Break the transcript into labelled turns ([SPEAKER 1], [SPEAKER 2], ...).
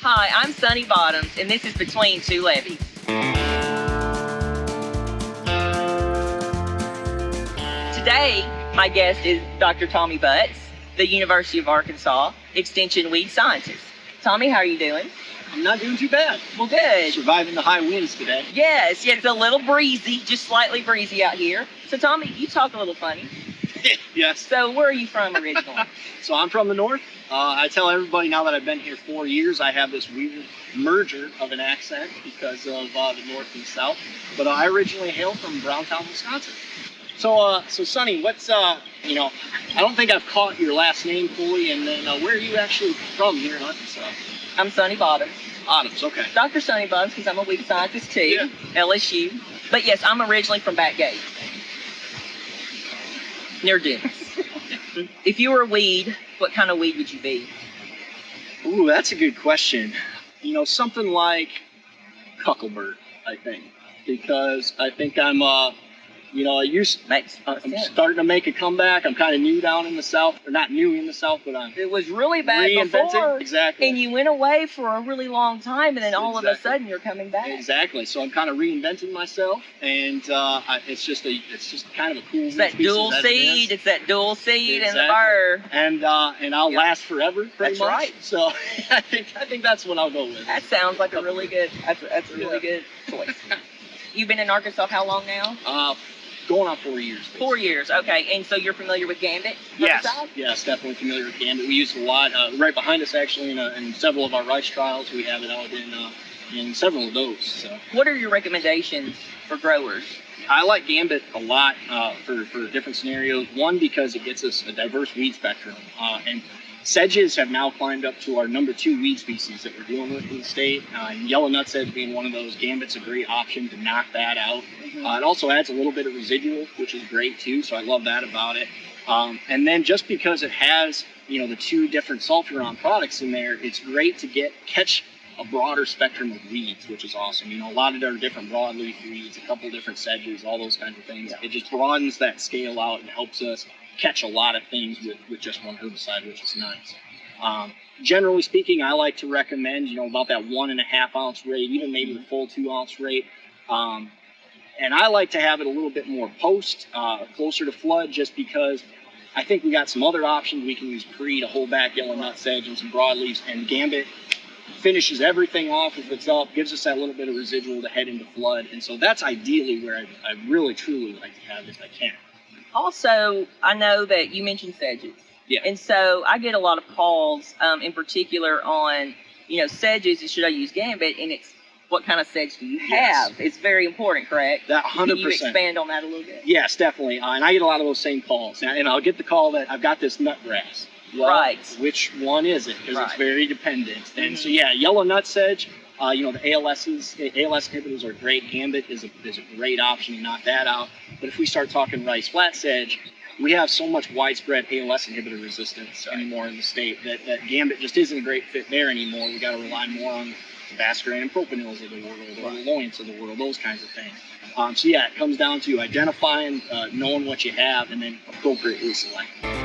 [SPEAKER 1] Hi, I'm Sunny Bottoms, and this is Between Two Levees. Today, my guest is Dr. Tommy Butts, the University of Arkansas Extension Weed Scientist. Tommy, how are you doing?
[SPEAKER 2] I'm not doing too bad.
[SPEAKER 1] Well, good.
[SPEAKER 2] Surviving the high winds today.
[SPEAKER 1] Yes, it's a little breezy, just slightly breezy out here. So, Tommy, you talk a little funny.
[SPEAKER 2] Yes.
[SPEAKER 1] So, where are you from originally?
[SPEAKER 2] So I'm from the north. I tell everybody now that I've been here 4 years, I have this weird merger of an accent because of the north and south. But I originally hail from Browntown, Wisconsin. So Sonny, what's I don't think I've caught your last name fully, and then where are you actually from here in Arkansas?
[SPEAKER 1] I'm Sunny Bottoms.
[SPEAKER 2] Bottoms, okay.
[SPEAKER 1] Dr. Sunny Bottoms, because I'm a weed scientist too,
[SPEAKER 2] Yeah.
[SPEAKER 1] LSU. But yes, I'm originally from Back Gate, near Dennis. If you were a weed, what kind of weed would you be?
[SPEAKER 2] Ooh, that's a good question. Something like Cucklebert, I think, because I think I'm
[SPEAKER 1] Makes
[SPEAKER 2] I'm
[SPEAKER 1] sense.
[SPEAKER 2] starting to make a comeback. I'm kind of new down in the south, or not new in the south, but I'm
[SPEAKER 1] It was really bad
[SPEAKER 2] reinventing.
[SPEAKER 1] before,
[SPEAKER 2] Exactly.
[SPEAKER 1] and you went away for a really long time, and then all of a
[SPEAKER 2] Exactly.
[SPEAKER 1] sudden you're coming back.
[SPEAKER 2] Exactly. So I'm kind of reinventing myself, and it's just kind of a cool.
[SPEAKER 1] It's that
[SPEAKER 2] species
[SPEAKER 1] dual
[SPEAKER 2] as it
[SPEAKER 1] seed.
[SPEAKER 2] is.
[SPEAKER 1] It's that dual seed in the
[SPEAKER 2] Exactly.
[SPEAKER 1] burr.
[SPEAKER 2] And I'll
[SPEAKER 1] Yep.
[SPEAKER 2] last forever, pretty
[SPEAKER 1] That's
[SPEAKER 2] much.
[SPEAKER 1] right.
[SPEAKER 2] So I think that's what I'll go with.
[SPEAKER 1] That sounds like a really good. That's a really good choice. You've been in Arkansas how long now?
[SPEAKER 2] Going on 4 years.
[SPEAKER 1] 4 years. Okay, and so you're familiar with Gambit?
[SPEAKER 2] Yes,
[SPEAKER 1] herbicide?
[SPEAKER 2] yes, definitely familiar with Gambit. We use it a lot. Right behind us, actually, in several of our rice trials, we have it out in several of those. So
[SPEAKER 1] What are your recommendations for growers?
[SPEAKER 2] I like Gambit a lot for different scenarios. One, because it gets us a diverse weed spectrum, and sedges have now climbed up to our number 2 weed species that we're dealing with in the state. And yellow nutsedge being one of those. Gambit's a great option to knock that out. It also adds a little bit of residual, which is great too. So I love that about it. And then just because it has the 2 different sulfuron products in there, it's great to catch a broader spectrum of weeds, which is awesome. A lot of our different broadleaf weeds, a couple different sedges, all those kinds of things.
[SPEAKER 1] Yeah.
[SPEAKER 2] It just broadens that scale out and helps us catch a lot of things with just one herbicide, which is nice. Generally speaking, I like to recommend, about that 1.5 ounce rate, even maybe the full 2 ounce rate. And I like to have it a little bit more post, closer to flood, just because I think we got some other options. We can use pre to hold back yellow nutsedge and some broadleaves, and Gambit finishes everything off if it's up, gives us that little bit of residual to head into flood. And so that's ideally where I really, truly like to have it if I can.
[SPEAKER 1] Also, I know that you mentioned sedges.
[SPEAKER 2] Yeah.
[SPEAKER 1] And so I get a lot of calls, in particular on, sedges, and should I use Gambit? And it's, what kind of sedge do you
[SPEAKER 2] Yes.
[SPEAKER 1] have? It's very important, correct?
[SPEAKER 2] That 100%.
[SPEAKER 1] Can you expand on that a little bit?
[SPEAKER 2] Yes, definitely. And I get a lot of those same calls. And I'll get the call that I've got this nut grass. Well,
[SPEAKER 1] Right.
[SPEAKER 2] which one is it? Because
[SPEAKER 1] Right.
[SPEAKER 2] it's very dependent. And
[SPEAKER 1] Mhm.
[SPEAKER 2] so, yellow nutsedge, the ALS inhibitors are great. Gambit is a great option to knock that out. But if we start talking rice flat sedge, we have so much widespread ALS inhibitor resistance anymore in the state that Gambit just isn't a great fit there anymore. We got to rely more on the Vascarin and propanils of the world, or the Loyance of the world, those kinds of things. It comes down to identifying, knowing what you have, and then appropriately selecting.